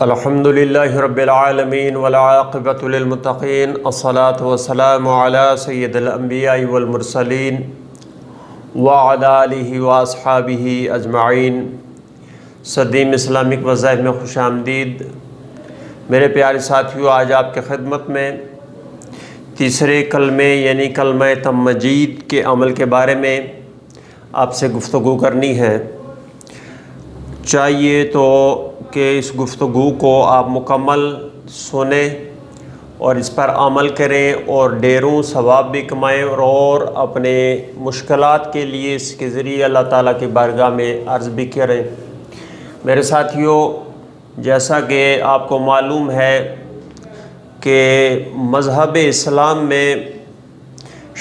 الحمدللہ رب العالمین والعاقبۃ للمتقین الصلاۃ والسلام علی سید الانبیاء والمرسلین وعلی آلہ واصحابہ اجمعین۔ صدیم اسلامک وظائف میں خوش آمدید۔ میرے پیارے ساتھیوں، آج آپ کے خدمت میں تیسرے کلمے یعنی کلمہ تمجید کے عمل کے بارے میں آپ سے گفتگو کرنی ہے۔ چاہیے تو کہ اس گفتگو کو آپ مکمل سنیں اور اس پر عمل کریں اور ڈھیروں ثواب بھی کمائیں اور اپنے مشکلات کے لیے اس کے ذریعے اللہ تعالیٰ کی بارگاہ میں عرض بھی کریں۔ میرے ساتھیوں، جیسا کہ آپ کو معلوم ہے کہ مذہب اسلام میں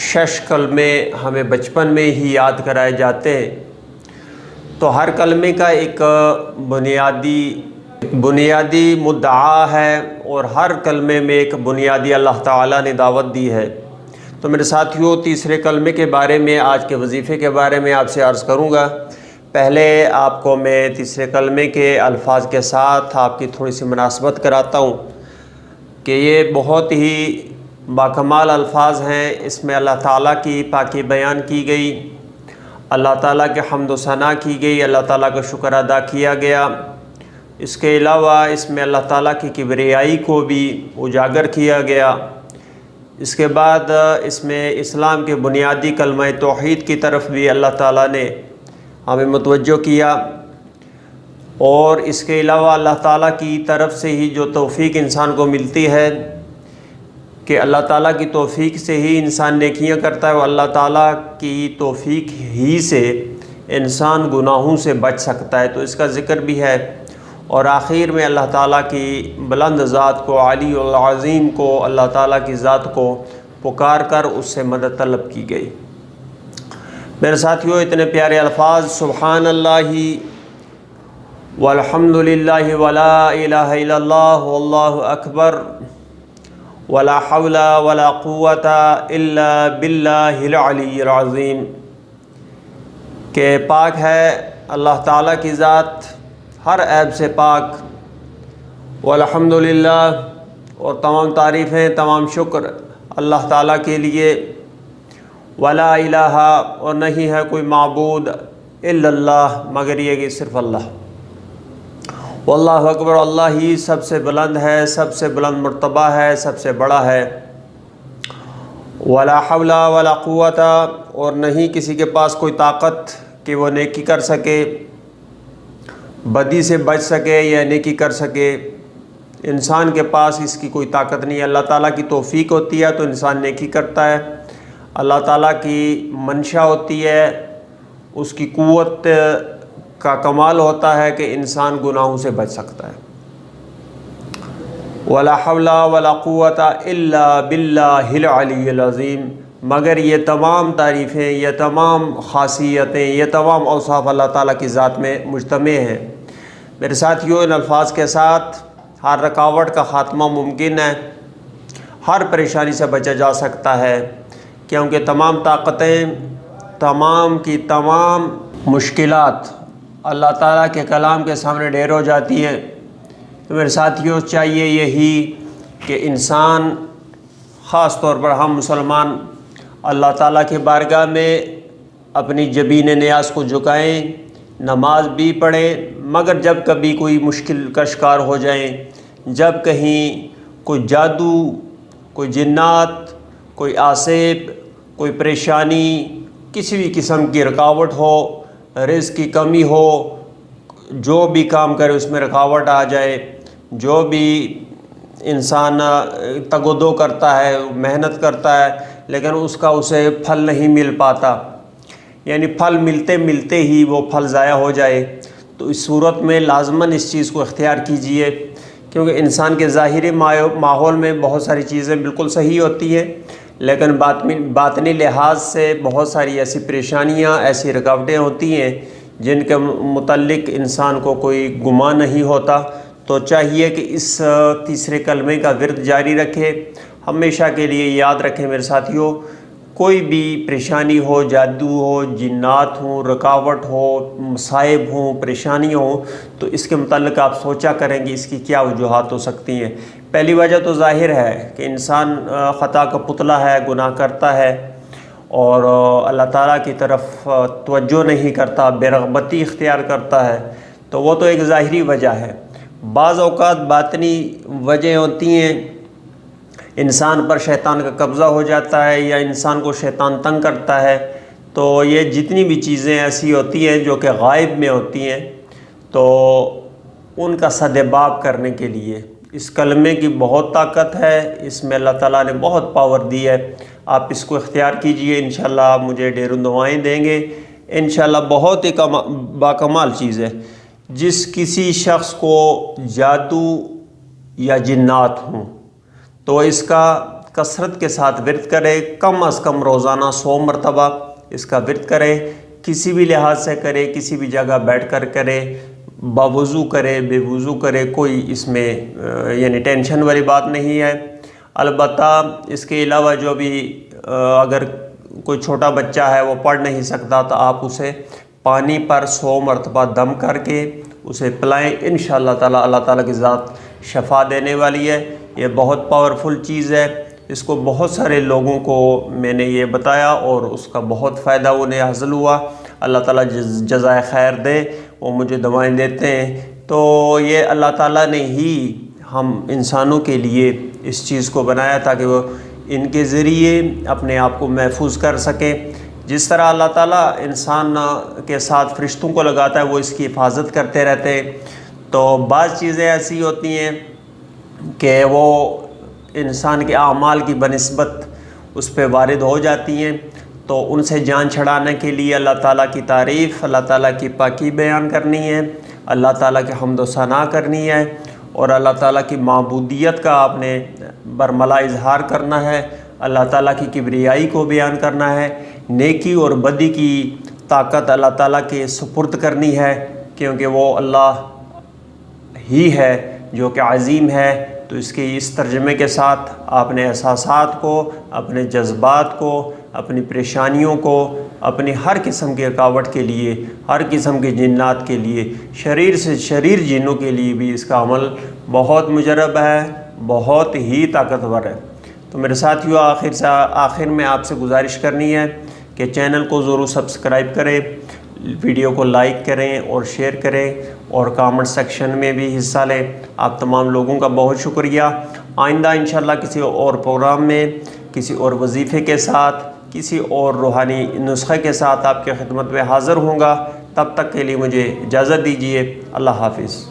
6 کلمے ہمیں بچپن میں ہی یاد کرائے جاتے ہیں، تو ہر کلمے کا ایک بنیادی مدعا ہے اور ہر کلمے میں ایک بنیادی اللہ تعالیٰ نے دعوت دی ہے۔ تو میرے ساتھیوں، تیسرے کلمے کے بارے میں، آج کے وظیفے کے بارے میں آپ سے عرض کروں گا۔ پہلے آپ کو میں تیسرے کلمے کے الفاظ کے ساتھ آپ کی تھوڑی سی مناسبت کراتا ہوں کہ یہ بہت ہی باکمال الفاظ ہیں۔ اس میں اللہ تعالیٰ کی پاکی بیان کی گئی، اللہ تعالیٰ کے حمد و ثنا کی گئی، اللہ تعالیٰ کا شکر ادا کیا گیا۔ اس کے علاوہ اس میں اللہ تعالیٰ کی کبریائی کو بھی اجاگر کیا گیا۔ اس کے بعد اس میں اسلام کے بنیادی کلمہ توحید کی طرف بھی اللہ تعالیٰ نے ہمیں متوجہ کیا، اور اس کے علاوہ اللہ تعالیٰ کی طرف سے ہی جو توفیق انسان کو ملتی ہے کہ اللہ تعالیٰ کی توفیق سے ہی انسان نیکیاں کرتا ہے، اور اللہ تعالیٰ کی توفیق ہی سے انسان گناہوں سے بچ سکتا ہے، تو اس کا ذکر بھی ہے۔ اور آخر میں اللہ تعالیٰ کی بلند ذات کو، عالی العظیم کو، اللہ تعالیٰ کی ذات کو پکار کر اس سے مدد طلب کی گئی۔ میرے ساتھیوں، اتنے پیارے الفاظ سبحان اللہ والحمد للہ ولا الہ الا اللہ واللہ اکبر ولا حول ولا قوت الا باللہ العلی العظیم، کہ پاک ہے اللہ تعالیٰ کی ذات، ہر عیب سے پاک، والحمد للہ، اور تمام تعریفیں، تمام شکر اللہ تعالیٰ کے لیے، ولا الہ، اور نہیں ہے کوئی معبود، الا اللہ، مگر یہ کہ صرف اللہ، واللہ اکبر، اللہ ہی سب سے بلند ہے، سب سے بلند مرتبہ ہے، سب سے بڑا ہے، ولا حول ولا قوت، اور نہیں کسی کے پاس کوئی طاقت کہ وہ نیکی کر سکے، بدی سے بچ سکے یا نیکی کر سکے۔ انسان کے پاس اس کی کوئی طاقت نہیں ہے۔ اللہ تعالیٰ کی توفیق ہوتی ہے تو انسان نیکی کرتا ہے، اللہ تعالیٰ کی منشا ہوتی ہے، اس کی قوت کا کمال ہوتا ہے کہ انسان گناہوں سے بچ سکتا ہے۔ ولا حول ولا قوت الا باللہ العلی العظیم، مگر یہ تمام تعریفیں، یہ تمام خاصیتیں، یہ تمام اوصاف اللہ تعالیٰ کی ذات میں مجتمع ہیں۔ میرے ساتھیوں، ان الفاظ کے ساتھ ہر رکاوٹ کا خاتمہ ممکن ہے، ہر پریشانی سے بچا جا سکتا ہے، کیونکہ تمام طاقتیں، تمام کی تمام مشکلات اللہ تعالیٰ کے کلام کے سامنے ڈھیر ہو جاتی ہیں۔ تو میرے ساتھیوں، چاہیے یہی کہ انسان، خاص طور پر ہم مسلمان، اللہ تعالیٰ کے بارگاہ میں اپنی جبین نیاز کو جھکائیں، نماز بھی پڑھیں، مگر جب کبھی کوئی مشکل کا شکار ہو جائیں، جب کہیں کوئی جادو، کوئی جنات، کوئی آسیب، کوئی پریشانی، کسی بھی قسم کی رکاوٹ ہو، رزق کی کمی ہو، جو بھی کام کرے اس میں رکاوٹ آ جائے، جو بھی انسان تگ و دو کرتا ہے، محنت کرتا ہے، لیکن اس کا اسے پھل نہیں مل پاتا، یعنی پھل ملتے ملتے ہی وہ پھل ضائع ہو جائے، تو اس صورت میں لازماً اس چیز کو اختیار کیجئے، کیونکہ انسان کے ظاہری ماحول میں بہت ساری چیزیں بالکل صحیح ہوتی ہیں، لیکن باطنی لحاظ سے بہت ساری ایسی پریشانیاں، ایسی رکاوٹیں ہوتی ہیں جن کے متعلق انسان کو کوئی گمان نہیں ہوتا۔ تو چاہیے کہ اس تیسرے کلمے کا ورد جاری رکھے، ہمیشہ کے لیے یاد رکھیں میرے ساتھیوں، کوئی بھی پریشانی ہو، جادو ہو، جنات ہوں، رکاوٹ ہو، مصائب ہوں، پریشانی ہوں، تو اس کے متعلق آپ سوچا کریں گے اس کی کیا وجوہات ہو سکتی ہیں۔ پہلی وجہ تو ظاہر ہے کہ انسان خطا کا پتلا ہے، گناہ کرتا ہے اور اللہ تعالیٰ کی طرف توجہ نہیں کرتا، بے رغبتی اختیار کرتا ہے، تو وہ تو ایک ظاہری وجہ ہے۔ بعض اوقات باطنی وجہ ہوتی ہیں، انسان پر شیطان کا قبضہ ہو جاتا ہے یا انسان کو شیطان تنگ کرتا ہے، تو یہ جتنی بھی چیزیں ایسی ہوتی ہیں جو کہ غائب میں ہوتی ہیں، تو ان کا سدباب کرنے کے لیے اس کلمے کی بہت طاقت ہے، اس میں اللہ تعالیٰ نے بہت پاور دی ہے۔ آپ اس کو اختیار کیجئے، انشاءاللہ آپ مجھے ڈھیروں دعائیں دیں گے، انشاءاللہ بہت ہی باکمال چیز ہے۔ جس کسی شخص کو جادو یا جنات ہوں تو اس کا کثرت کے ساتھ ورد کرے، کم از کم روزانہ 100 مرتبہ اس کا ورد کرے، کسی بھی لحاظ سے کرے، کسی بھی جگہ بیٹھ کر کرے، باوضو کرے، بے وضو کرے، کوئی اس میں یعنی ٹینشن والی بات نہیں ہے۔ البتہ اس کے علاوہ جو بھی اگر کوئی چھوٹا بچہ ہے وہ پڑھ نہیں سکتا تو آپ اسے پانی پر 100 مرتبہ دم کر کے اسے پلائیں، انشاءاللہ تعالیٰ اللہ تعالیٰ کی ذات شفا دینے والی ہے۔ یہ بہت پاورفل چیز ہے، اس کو بہت سارے لوگوں کو میں نے یہ بتایا اور اس کا بہت فائدہ انہیں حاصل ہوا۔ اللہ تعالیٰ جزائے خیر دے، وہ مجھے دعائیں دیتے ہیں۔ تو یہ اللہ تعالیٰ نے ہی ہم انسانوں کے لیے اس چیز کو بنایا تاکہ وہ ان کے ذریعے اپنے آپ کو محفوظ کر سکیں۔ جس طرح اللہ تعالیٰ انسان کے ساتھ فرشتوں کو لگاتا ہے، وہ اس کی حفاظت کرتے رہتے ہیں، تو بعض چیزیں ایسی ہوتی ہیں کہ وہ انسان کے اعمال کی بنسبت اس پہ وارد ہو جاتی ہیں، تو ان سے جان چھڑانے کے لیے اللہ تعالیٰ کی تعریف، اللہ تعالیٰ کی پاکی بیان کرنی ہے، اللہ تعالیٰ کی حمد و ثنا کرنی ہے اور اللہ تعالیٰ کی معبودیت کا آپ نے برملا اظہار کرنا ہے، اللہ تعالیٰ کی کبریائی کو بیان کرنا ہے، نیکی اور بدی کی طاقت اللہ تعالیٰ کے سپرد کرنی ہے، کیونکہ وہ اللہ ہی ہے جو کہ عظیم ہے۔ تو اس کے اس ترجمے کے ساتھ آپ نے احساسات کو، اپنے جذبات کو، اپنی پریشانیوں کو، اپنی ہر قسم کی رکاوٹ کے لیے، ہر قسم کے جنات کے لیے، شریر سے شریر جنوں کے لیے بھی اس کا عمل بہت مجرب ہے، بہت ہی طاقتور ہے۔ تو میرے ساتھیو، آخر میں آپ سے گزارش کرنی ہے کہ چینل کو ضرور سبسکرائب کریں، ویڈیو کو لائک کریں اور شیئر کریں اور کامنٹ سیکشن میں بھی حصہ لیں۔ آپ تمام لوگوں کا بہت شکریہ۔ آئندہ انشاءاللہ کسی اور پروگرام میں، کسی اور وظیفے کے ساتھ، کسی اور روحانی نسخے کے ساتھ آپ کی خدمت میں حاضر ہوں گا۔ تب تک کے لیے مجھے اجازت دیجیے۔ اللہ حافظ۔